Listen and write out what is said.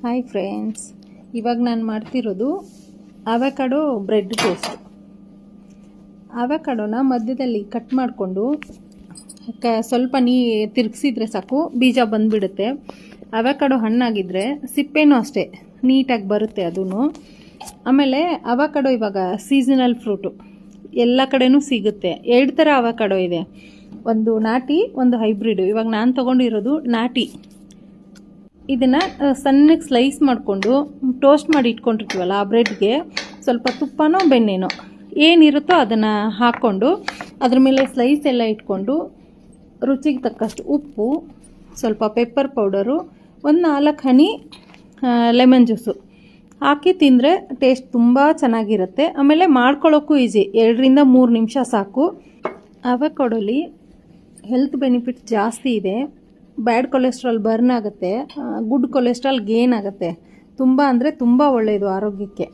Hi friends, ಇವಾಗ ನಾನು ಮಾಡ್ತಿರೋದು ಅವಕಾಡೋ ಬ್ರೆಡ್ ಟೋಸ್ಟ್. ಅವಕಾಡೋನ ಮಧ್ಯದಲ್ಲಿ ಕಟ್ ಮಾಡಿಕೊಂಡು ಸ್ವಲ್ಪ ತಿರುಗಿಸಿದ್ರೆ ಸಾಕು, ಬೀಜ ಬಂದುಬಿಡುತ್ತೆ. ಅವಕಾಡೋ ಹಣ್ಣಾಗಿದ್ದರೆ ಸಿಪ್ಪೆನೂ ಅಷ್ಟೇ ನೀಟಾಗಿ ಬರುತ್ತೆ ಅದೂ. ಆಮೇಲೆ ಅವಕಾಡೋ ಇವಾಗ ಸೀಸನಲ್ ಫ್ರೂಟು, ಎಲ್ಲ ಕಡೆನೂ ಸಿಗುತ್ತೆ. 2 ಥರ ಅವಕಾಡೋ ಇದೆ, ಒಂದು ನಾಟಿ, ಒಂದು ಹೈಬ್ರಿಡು. ಇವಾಗ ನಾನು ತೊಗೊಂಡಿರೋದು ನಾಟಿ. ಇದನ್ನು ಸಣ್ಣಗೆ ಸ್ಲೈಸ್ ಮಾಡಿಕೊಂಡು ಟೋಸ್ಟ್ ಮಾಡಿ ಇಟ್ಕೊಂಡಿರ್ತೀವಲ್ಲ, ಆ ಬ್ರೆಡ್ಗೆ ಸ್ವಲ್ಪ ತುಪ್ಪನೋ ಬೆಣ್ಣೆನೋ ಏನಿರುತ್ತೋ ಅದನ್ನು ಹಾಕ್ಕೊಂಡು ಅದ್ರ ಮೇಲೆ ಸ್ಲೈಸ್ ಎಲ್ಲ ಇಟ್ಕೊಂಡು ರುಚಿಗೆ ತಕ್ಕಷ್ಟು ಉಪ್ಪು, ಸ್ವಲ್ಪ ಪೆಪ್ಪರ್ ಪೌಡರು, ಒಂದು 4 ಹನಿ ಲೆಮನ್ ಜ್ಯೂಸು ಹಾಕಿ ತಿಂದರೆ ಟೇಸ್ಟ್ ತುಂಬ ಚೆನ್ನಾಗಿರುತ್ತೆ. ಆಮೇಲೆ ಮಾಡ್ಕೊಳ್ಳೋಕ್ಕೂ ಈಸಿ, 2ರಿಂದ 3 ನಿಮಿಷ ಸಾಕು. ಅವಕಾಡೋಲಿ ಹೆಲ್ತ್ ಬೆನಿಫಿಟ್ಸ್ ಜಾಸ್ತಿ ಇದೆ. ಬ್ಯಾಡ್ ಕೊಲೆಸ್ಟ್ರಾಲ್ ಬರ್ನ್ ಆಗುತ್ತೆ, ಗುಡ್ ಕೊಲೆಸ್ಟ್ರಾಲ್ ಗೇನ್ ಆಗುತ್ತೆ. ತುಂಬ ಅಂದರೆ ತುಂಬ ಒಳ್ಳೆಯದು ಆರೋಗ್ಯಕ್ಕೆ.